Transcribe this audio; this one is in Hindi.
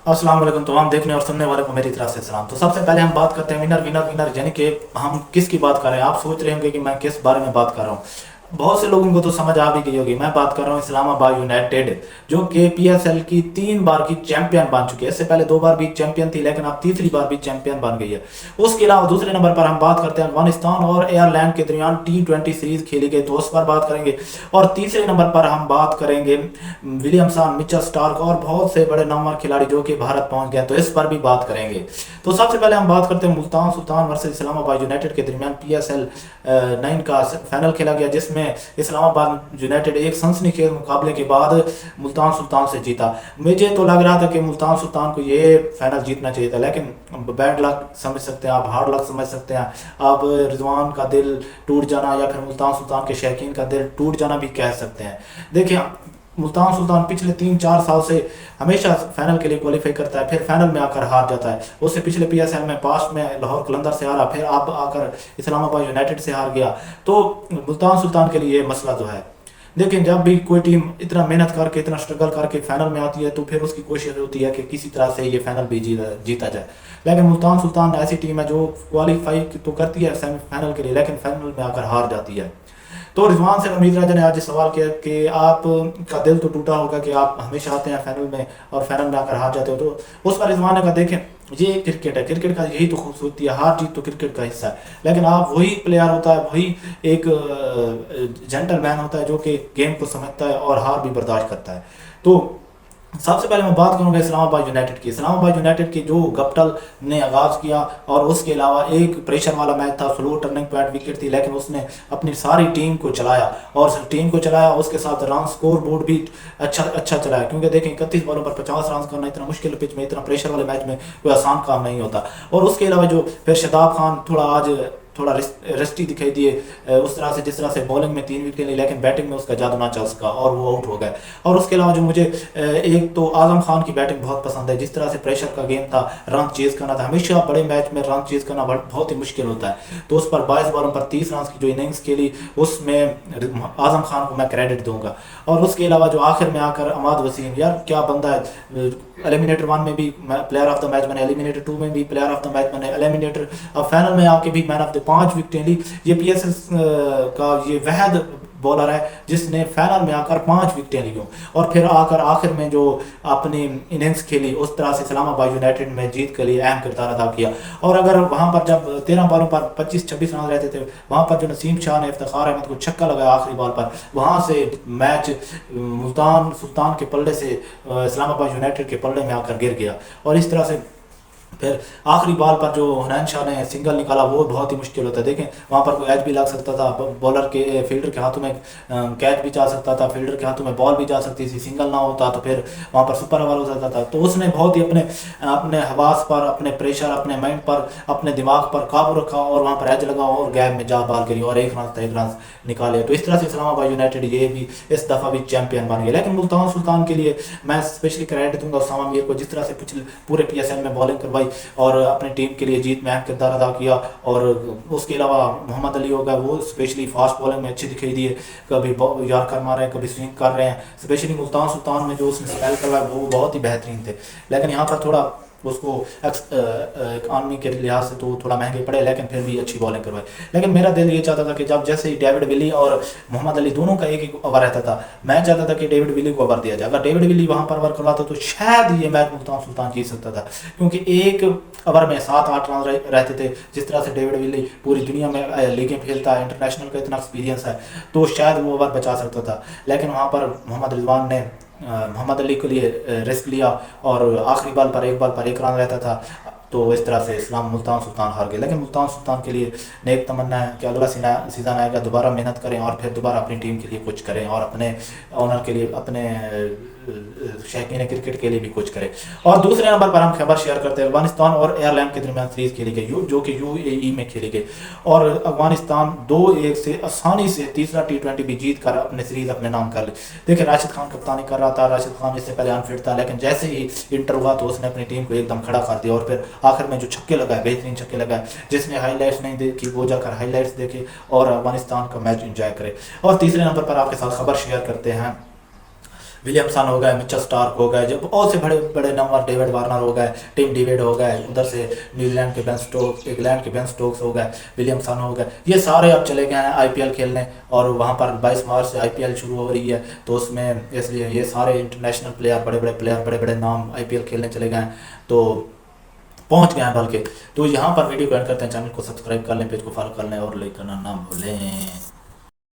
अस्सलाम वालेकुम तमाम देखने और सुनने वाले को मेरी तरफ से सलाम। तो सबसे पहले हम बात करते हैं विनर विनर विनर, यानी कि हम किसकी बात कर रहे हैं। आप सोच रहे होंगे कि मैं किस बारे में बात कर रहा हूँ। बहुत से लोगों को तो समझ आ भी गई होगी, मैं बात कर रहा हूँ इस्लामाबाद यूनाइटेड, जो कि पीएसएल की 3 बार की चैंपियन बन चुकी है। इससे पहले 2 बार भी चैंपियन थी, लेकिन अब तीसरी बार भी चैंपियन बन गई है। उसके अलावा दूसरे नंबर पर हम बात करते हैं अफगानिस्तान और एयरलैंड के दरमियान T20 सीरीज खेली गई, तो उस पर बात करेंगे। और तीसरे नंबर पर हम बात करेंगे विलियमसन, मिचेल स्टार्क और बहुत से बड़े नामवर खिलाड़ी जो कि भारत पहुंच गए, तो इस पर भी बात करेंगे। तो सबसे पहले हम बात करते हैं मुल्तान सुल्तान वर्सेस इस्लामाबाद यूनाइटेड के दरमियान पीएसएल 9 का फाइनल खेला गया, जिसमें इस्लामाबाद यूनाइटेड एक सनसनीखेज मुकाबले के बाद मुल्तान सुल्तान से जीता। मुझे तो लग रहा था कि मुल्तान सुल्तान को ये फाइनल जीतना चाहिए था, लेकिन बैड लक समझ सकते हैं आप, हार्ड लक समझ सकते हैं आप, रिजवान का दिल टूट जाना या फिर मुल्तान सुल्तान के शौकीन का दिल टूट जाना भी कह सकते हैं। देखिए, मुल्तान सुल्तान पिछले 3-4 साल से हमेशा फाइनल के लिए क्वालिफाई करता है, फिर फाइनल में आकर हार जाता है। उससे पिछले पीएसएल में पास्ट में लाहौर कलंदर से हारा, फिर अब आकर इस्लामाबाद यूनाइटेड से हार गया। तो मुल्तान सुल्तान के लिए ये मसला जो है, लेकिन जब भी कोई टीम इतना मेहनत करके इतना स्ट्रगल करके फाइनल में आती है, तो फिर उसकी कोशिश होती है कि किसी तरह से ये फाइनल भी जीता जाए। लेकिन मुल्तान सुल्तान ऐसी टीम है जो क्वालिफाई तो करती है सेमीफाइनल के लिए, लेकिन फाइनल में आकर हार जाती है। तो रिजवान से अमीर राजा ने आज सवाल किया कि आप का दिल तो टूटा होगा कि आप हमेशा आते हैं फाइनल में और फाइनल में आकर हार जाते हो। तो उस पर रिजवान ने कहा, देखें ये क्रिकेट है, क्रिकेट का यही तो खूबसूरती है, हार जीत तो क्रिकेट का हिस्सा है। लेकिन आप वही प्लेयर होता है, वही एक जेंटलमैन होता है जो कि गेम को समझता है और हार भी बर्दाश्त करता है। तो सबसे पहले मैं बात करूंगा इस्लामाबाद यूनाइटेड की। इस्लामाबाद यूनाइटेड की जो गप्टल ने आगाज किया, और उसके अलावा एक प्रेशर वाला मैच था, स्लो टर्निंग पॉइंट विकेट थी, लेकिन उसने अपनी सारी टीम को चलाया और टीम को चलाया, उसके साथ रन स्कोर बोर्ड भी अच्छा चलाया। क्योंकि देखें 31 बॉलों पर 50 रन करना इतना मुश्किल पिच में, इतना प्रेशर वाले मैच में कोई आसान काम नहीं होता। और उसके अलावा जो फिर शादाब खान थोड़ा रेस्टी दिखाई दिए, उस तरह से जिस तरह से बॉलिंग में 3 विकेट ली, लेकिन बैटिंग में उसका जादू ना चल सका और वो आउट हो गए। और उसके अलावा जो मुझे एक तो आजम खान की बैटिंग बहुत पसंद है, जिस तरह से प्रेशर का गेम था, रन चेज करना था, हमेशा बड़े मैच में रन चेज करना बहुत ही मुश्किल होता है। तो उस पर 22 बॉलों पर 30 रन की जो इनिंग्स खेली, उसमें आजम खान को मैं क्रेडिट दूंगा। और उसके अलावा जो आखिर में आकर अमाद वसीम, यार क्या बंदा है, एलिमिनेटर 1 में भी प्लेयर ऑफ द मैच बने, एलिमिनेटर 2 में भी प्लेयर ऑफ द मैच बने, एलिमिनेटर अब फाइनल में आके भी मैन ऑफ द 5 विकेटें ली। ये पीएसएल का ये वहद बॉलर है जिसने फाइनल में आकर 5 विकेटें ली, और फिर आकर आखिर में जो अपनी इनिंग्स खेली, उस तरह से इस्लामाबाद यूनाइटेड में जीत के लिए अहम किरदार अदा किया। और अगर वहां पर जब 13 बॉलों पर 25-26 रन रहते थे, वहां पर जो नसीम शाह ने इफ्तिखार अहमद को छक्का लगाया आखिरी बॉल पर, वहां से मैच मुल्तान सुल्तान के पल्ले से इस्लामाबाद यूनाइटेड के पल्ले में आकर गिर गया। और इस तरह से फिर आखिरी बॉल पर जो हुनैन शाह ने सिंगल निकाला, वो बहुत ही मुश्किल होता है। देखें वहाँ पर कोई कैच भी लग सकता था, बॉलर के फील्डर के हाथों में कैच भी जा सकता था, फील्डर के हाथों में बॉल भी जा सकती थी, सिंगल ना होता तो फिर वहाँ पर सुपर ओवर हो सकता था। तो उसने बहुत ही अपने अपने हवास पर, अपने प्रेशर, अपने माइंड पर, अपने दिमाग पर काबू रखा और वहाँ पर एज लगा और गैप में जा बाल करी और 1 रन निकाले। तो इस तरह से इस्लामाबाद यूनाइटेड ये भी इस दफ़ा भी चैंपियन बन गया। लेकिन मुल्तान सुल्तान के लिए मैं स्पेशली क्रेडिट दूंगा उसामा मीर को, जिस तरह से पिछले पूरे पीएसएल में बॉलिंग करवाई और अपनी टीम के लिए जीत में अहम किरदार अदा किया। और उसके अलावा मोहम्मद अली होगा, वो स्पेशली फास्ट बॉलिंग में अच्छे दिखाई दिए, कभी यॉर्कर मार रहे हैं, कभी स्विंग कर रहे हैं। स्पेशली मुल्तान सुल्तान में जो उसने स्पेल करवाया वो बहुत ही बेहतरीन थे। लेकिन यहाँ पर थोड़ा उसको इकॉनमी के लिहाज से तो थोड़ा महंगे पड़े, लेकिन फिर भी अच्छी बॉलिंग करवाई। लेकिन मेरा दिल ये चाहता था कि जब जैसे ही डेविड विली और मोहम्मद अली दोनों का एक एक ओवर रहता था, मैं चाहता था कि डेविड विली को ओवर दिया जाए। अगर डेविड विली वहाँ पर ओवर करवाता तो शायद ये मैच मुल्तान सुल्तान जीत सकता था, क्योंकि एक ओवर में 7-8 रन रहते थे। जिस तरह से डेविड विली पूरी दुनिया में लीगें खेलता है, इंटरनेशनल का इतना एक्सपीरियंस है, तो शायद वो ओवर बचा सकता था। लेकिन वहाँ पर मोहम्मद रिजवान ने मोहम्मद अली के लिए रिस्क लिया और आखिरी बॉल पर 1 रन रहता था, तो इस तरह से मुल्तान सुल्तान हार गए। लेकिन मुल्तान सुल्तान के लिए नेक तमन्ना है कि अगला सीज़न आएगा, दोबारा मेहनत करें और फिर दोबारा अपनी टीम के लिए कुछ करें और अपने ऑनर के लिए, अपने शौकीन क्रिकेट के लिए भी कुछ करें। और दूसरे नंबर पर हम खबर शेयर करते हैं अफगानिस्तान और एयरलैंड के दरमियान सीरीज खेली गई, जो कि यूएई में खेली गई, और अफगानिस्तान 2-1 से आसानी से तीसरा T20 भी जीत कर अपने सीरीज अपने नाम कर ली। देखिए राशिद खान कप्तानी कर रहा था, राशिद खान इससे पहले अनफिट था, लेकिन जैसे ही इंटर हुआ तो उसने अपनी टीम को एकदम खड़ा कर दिया और फिर आखिर में जो छक्के लगाए, बेहतरीन छक्के लगाए, जिसने हाईलाइट्स नहीं देखी वो जाकर हाईलाइट्स देखे और अफगानिस्तान का मैच एंजॉय करे। और तीसरे नंबर पर आपके साथ खबर शेयर करते हैं विलियमसन हो गए, मिचेल स्टार्क हो गए, जो बहुत से बड़े बड़े नंबर, डेविड वार्नर हो गए, टिम डेविड हो गए, उधर से न्यूजीलैंड के बेन स्टोक्स, इंग्लैंड के बेन स्टोक्स हो गए, विलियमसन हो गए, ये सारे अब चले गए हैं आईपीएल खेलने। और वहाँ पर 22 मार्च से आईपीएल शुरू हो रही है, तो उसमें इसलिए ये सारे इंटरनेशनल प्लेयर, बड़े बड़े प्लेयर, बड़े बड़े नाम आईपीएल खेलने चले गए हैं, तो पहुंच गए हैं बल्कि। तो यहाँ पर वीडियो को एंड करते हैं, चैनल को सब्सक्राइब कर लें, पेज को फॉलो कर लें और लाइक करना ना भूलें।